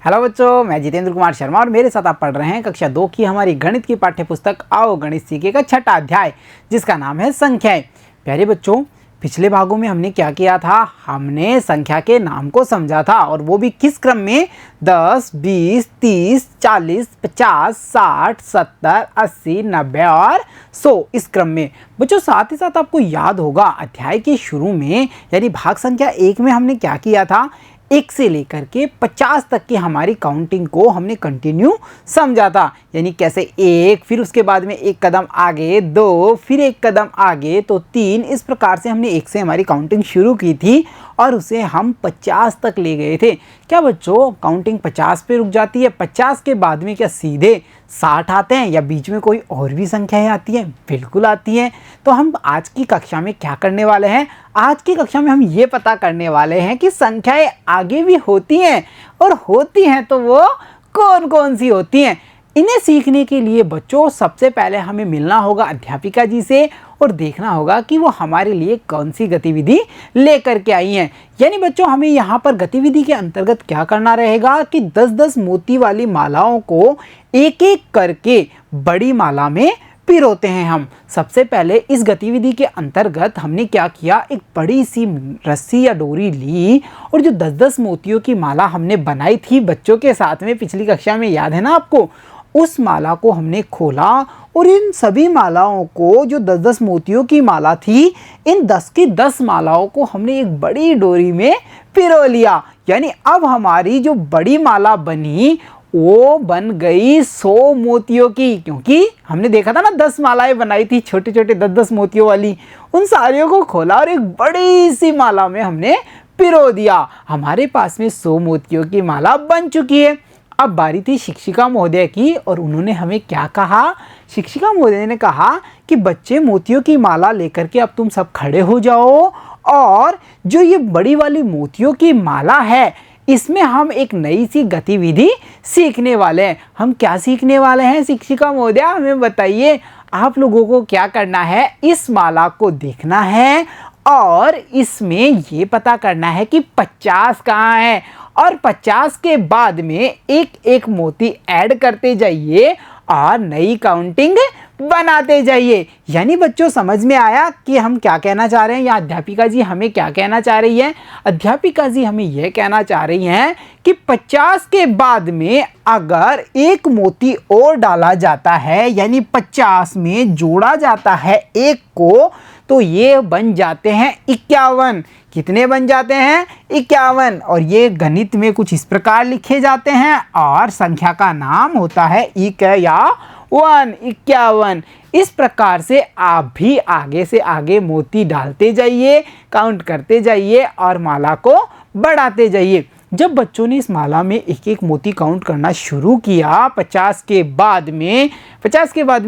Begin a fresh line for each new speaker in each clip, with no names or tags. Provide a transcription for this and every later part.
Hello बच्चों, मैं जितेंद्र कुमार शर्मा और मेरे साथ आप पढ़ रहे हैं कक्षा 2 की हमारी गणित की पाठ्य पुस्तक आओ गणित सीखे का छठा अध्याय, जिसका नाम है संख्याएं। प्यारे बच्चों, पिछले भागों में हमने क्या किया था? हमने संख्या के नाम को समझा था, और वो भी किस क्रम में? 10, 20, 30, 40, 50, 60, 70, 80, 90 और 100 इस क्रम में। बच्चों, साथ ही साथ आपको याद होगा अध्याय के शुरू में यानी भाग संख्या 1 में हमने क्या किया था? 1 से लेकर के 50 तक की हमारी काउंटिंग को हमने कंटिन्यू समझा था। यानी कैसे 1, फिर उसके बाद में 1 कदम आगे, 2, फिर 1 कदम आगे तो 3, इस प्रकार से हमने 1 से हमारी काउंटिंग शुरू की थी और उसे हम 50 तक ले गए थे। क्या बच्चों काउंटिंग 50 पे रुक जाती है? 50 के बाद में क्या सीधे 60 आते हैं या बीच में कोई और भी संख्याएं आती हैं? बिल्कुल आती हैं। तो हम आज की कक्षा में क्या करने वाले हैं? आज की कक्षा में हम ये पता करने वाले हैं कि संख्याएं आगे भी होती हैं, और होती हैं तो वो कौन कौन सी होती हैं। इन्हें सीखने के लिए बच्चों सबसे पहले हमें मिलना होगा अध्यापिका जी से और देखना होगा कि वो हमारे लिए कौन सी गतिविधि लेकर के आई हैं। यानी बच्चों हमें यहाँ पर गतिविधि के अंतर्गत क्या करना रहेगा कि 10-10 मोती वाली मालाओं को एक एक करके बड़ी माला में पिरोते हैं हम। सबसे पहले इस गतिविधि के अंतर्गत हमने क्या किया? एक बड़ी सी रस्सी या डोरी ली और जो 10-10 मोतियों की माला हमने बनाई थी बच्चों के साथ में पिछली कक्षा में, याद है ना आपको? उस माला को हमने खोला और इन सभी मालाओं को, जो 10-10 मोतियों की माला थी, इन 10 की 10 मालाओं को हमने एक बड़ी डोरी में पिरो लिया। यानी अब हमारी जो बड़ी माला बनी वो बन गई 100 मोतियों की, क्योंकि हमने देखा था ना 10 मालाएं बनाई थी छोटे छोटे 10-10 मोतियों वाली। उन सारियों को खोला और एक बड़ी सी माला में हमने पिरो दिया। हमारे पास में 100 मोतियों की माला बन चुकी है। अब बारी थी शिक्षिका महोदय की, और उन्होंने हमें क्या कहा? शिक्षिका महोदय ने कहा कि बच्चे मोतियों की माला लेकर के अब तुम सब खड़े हो जाओ, और जो ये बड़ी वाली मोतियों की माला है इसमें हम एक नई सी गतिविधि सीखने वाले हैं। हम क्या सीखने वाले हैं शिक्षिका महोदय, हमें बताइए। आप लोगों को क्या करना है? इस माला को देखना है और इसमें ये पता करना है कि 50 कहाँ है, और 50 के बाद में एक एक मोती ऐड करते जाइए और नई काउंटिंग बनाते जाइए। यानी बच्चों समझ में आया कि हम क्या कहना चाह रहे हैं, या अध्यापिका जी हमें क्या कहना चाह रही है? अध्यापिका जी हमें यह कहना चाह रही हैं कि 50 के बाद में अगर एक मोती और डाला जाता है, यानी 50 में जोड़ा जाता है एक को, तो ये बन जाते हैं 51। कितने बन जाते हैं? 51। और ये गणित में कुछ इस प्रकार लिखे जाते हैं, और संख्या का नाम होता है 51। इस प्रकार से आप भी आगे से आगे मोती डालते जाइए, काउंट करते जाइए और माला को बढ़ाते जाइए। जब बच्चों ने इस माला में एक एक मोती काउंट करना शुरू किया, 50 के बाद में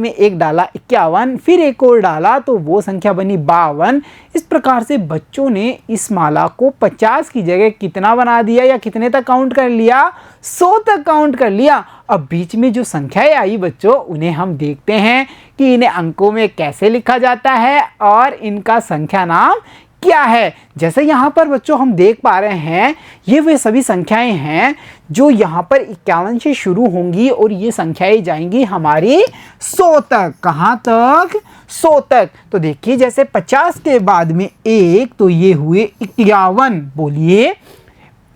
एक डाला 51, फिर एक और डाला तो वो संख्या बनी 52। इस प्रकार से बच्चों ने इस माला को 50 की जगह कितना बना दिया, या कितने तक काउंट कर लिया? 100 तक काउंट कर लिया। अब बीच में जो संख्याएं आई बच्चों, उन्हें हम देखते हैं कि इन्हें अंकों में कैसे लिखा जाता है और इनका संख्या नाम क्या है। जैसे यहाँ पर बच्चों हम देख पा रहे हैं, ये वे सभी संख्याएं हैं जो यहाँ पर 51 से शुरू होंगी, और ये संख्याएं जाएंगी हमारी 100 तक। कहाँ तक? 100 तक। तो देखिए, जैसे 50 के बाद में 1, तो ये हुए 51। बोलिए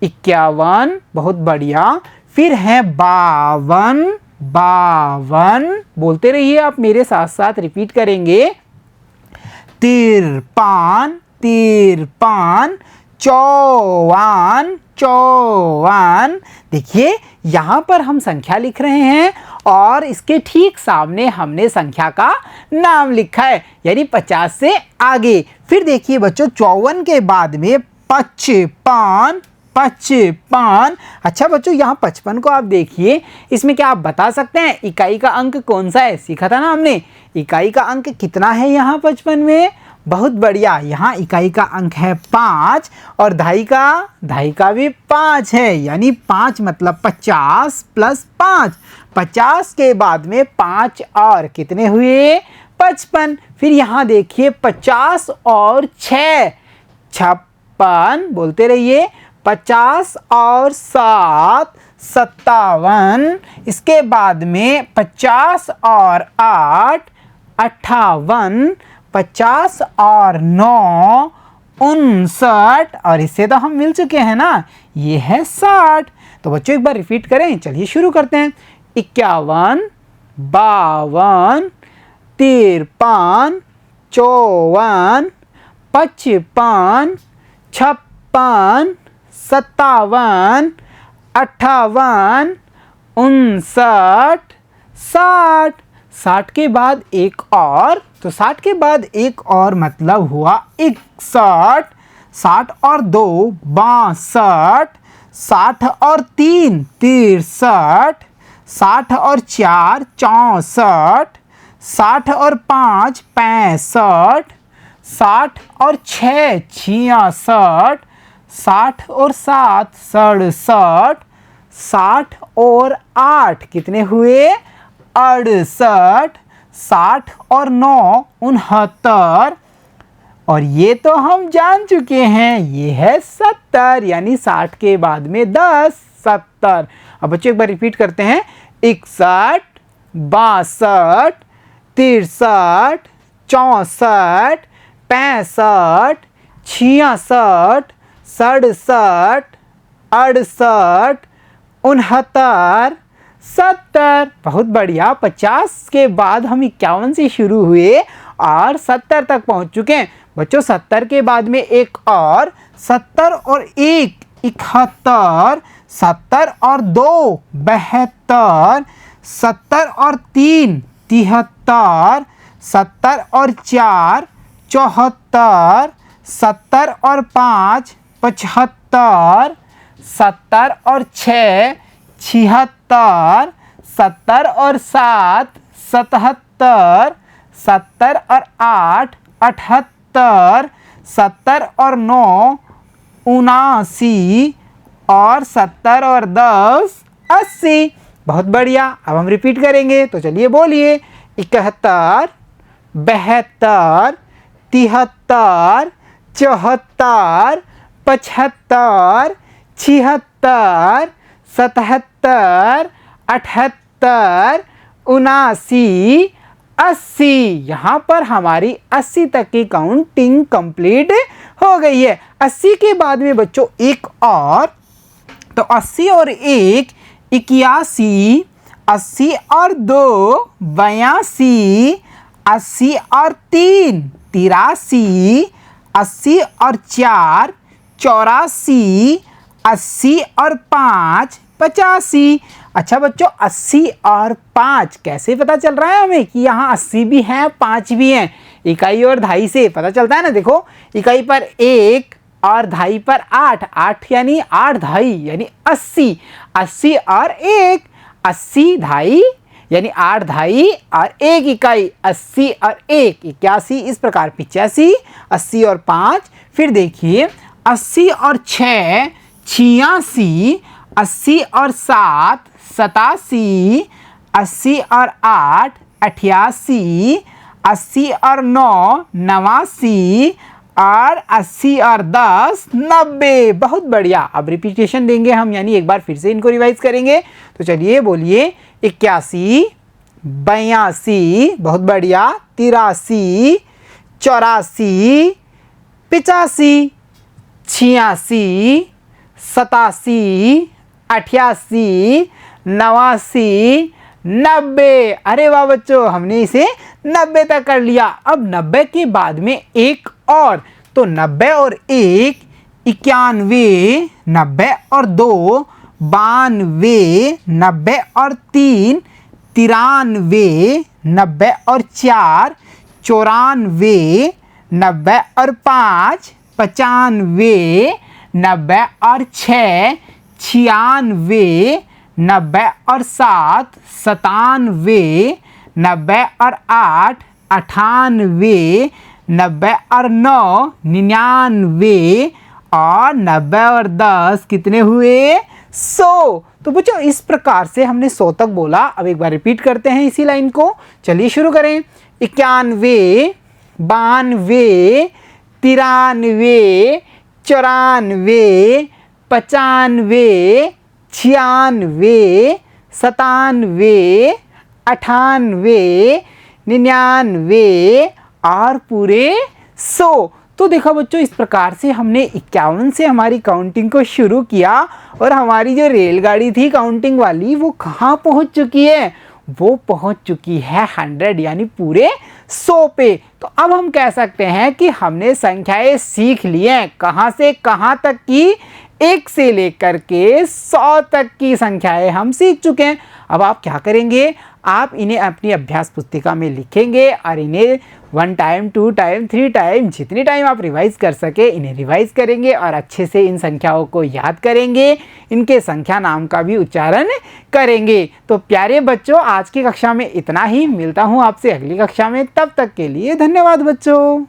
51, बहुत बढ़िया। फिर है 52, बोलते रहिए, आप मेरे साथ साथ रिपीट करेंगे। 53, 54। देखिए यहाँ पर हम संख्या लिख रहे हैं और इसके ठीक सामने हमने संख्या का नाम लिखा है, यानी 50 से आगे। फिर देखिए बच्चों 54 के बाद में 55। अच्छा बच्चों, यहाँ 55 को आप देखिए, इसमें क्या आप बता सकते हैं इकाई का अंक कौन सा है? सीखा था ना हमने, इकाई का अंक कितना है यहाँ 55 में? बहुत बढ़िया, यहाँ इकाई का अंक है 5, और दहाई का भी 5 है, यानी 5 मतलब 50 प्लस 5। 50 के बाद में 5 और कितने हुए? 55। फिर यहाँ देखिए 50 और 6, 56। बोलते रहिए। 50 और 7, 57, इसके बाद में 50 और 8 58, 50 और 9 59, और इससे तो हम मिल चुके हैं ना, ये है 60। तो बच्चों एक बार रिपीट करें, चलिए शुरू करते हैं। 51, 52, 53, 54, 55, 56, 57, 58, 59, 60। 60 के बाद एक और, तो 60 के बाद एक और मतलब हुआ 61, 60 और 2 62, 60 और 3 63, 60 और 4 64, 60 और 5 65, 60 और 6 66, 60 और 7 67, 60 और 8 कितने हुए 68, 60 और 9 69, और ये तो हम जान चुके हैं, ये है 70, यानी 60 के बाद में 10 70। अब बच्चों एक बार रिपीट करते हैं। 61, 62, 63, 64, 65, 66, 67, 68, 69, 70। बहुत बढ़िया। 50 के बाद हम 51 से शुरू हुए और 70 तक पहुंच चुके हैं। बच्चों 70 के बाद में एक और, 70 और 1 71, 70 और 2 72, 70 और 3 73, 70 और 4 74, 70 और 5 75, 70 और 6 76, 70 और 7 77, 70 और 8 78, 70 और 9 79, और 70 और 10 80। बहुत बढ़िया। अब हम रिपीट करेंगे, तो चलिए बोलिए। 71, 72, 73, 74, 75, 76, 77, 78, 79, 80। यहाँ पर हमारी 80 तक की काउंटिंग कंप्लीट हो गई है। 80 के बाद में बच्चों एक और, तो 80 और 1 81, 80 और 2 82, 80 और 3 83, 80 और 4 84, 80 और 5 85। अच्छा बच्चों 80 और 5 कैसे पता चल रहा है हमें कि यहाँ 80 भी हैं 5 भी हैं? इकाई और दहाई से पता चलता है ना। देखो इकाई पर 1 और दहाई पर 8, 8 यानी 8 दहाई यानी 80, 80 और 1 80 दहाई यानी 8 दहाई और 1 इकाई 80 और 1 81। इस प्रकार 85, 80 और 5। फिर देखिए 80 और 6 86, 80 और 7 87, 80 और 8 88, 80 और 9 89, और 80 और 10 90। बहुत बढ़िया। अब रिपीटेशन देंगे हम, यानी एक बार फिर से इनको रिवाइज करेंगे। तो चलिए बोलिए। 81, 82, बहुत बढ़िया, 83, 84, 85, 86, 87, 88, 89, 90। अरे वाह बच्चों, हमने इसे 90 तक कर लिया। अब 90 के बाद में एक और, तो 90 और 1 91, 90 और 2 92, 90 और 3 93, 90 और 4 94, 90 और 5 95, 90 और 6 96, 90 और 7 97, 90 और 8 98, 90 और 9 99, और 90 और 10 कितने हुए 100। तो बच्चों इस प्रकार से हमने 100 तक बोला। अब एक बार रिपीट करते हैं इसी लाइन को। चलिए शुरू करें। 91, 92, 93, 94, 95, 96, 97, 98, 99 और पूरे 100। तो देखो बच्चों, इस प्रकार से हमने 51 से हमारी काउंटिंग को शुरू किया और हमारी जो रेलगाड़ी थी काउंटिंग वाली वो कहाँ पहुँच चुकी है? वो पहुँच चुकी है 100 यानी पूरे 100 पे। तो अब हम कह सकते हैं कि हमने संख्याएं सीख ली हैं। कहाँ से कहाँ तक की? 1 से लेकर के 100 तक की संख्याएं हम सीख चुके हैं। अब आप क्या करेंगे? आप इन्हें अपनी अभ्यास पुस्तिका में लिखेंगे और इन्हें 1 टाइम, 2 टाइम, 3 टाइम, जितनी टाइम आप रिवाइज कर सके इन्हें रिवाइज करेंगे और अच्छे से इन संख्याओं को याद करेंगे, इनके संख्या नाम का भी उच्चारण करेंगे। तो प्यारे बच्चों, आज की कक्षा में इतना ही। मिलता हूँ आपसे अगली कक्षा में, तब तक के लिए धन्यवाद बच्चों।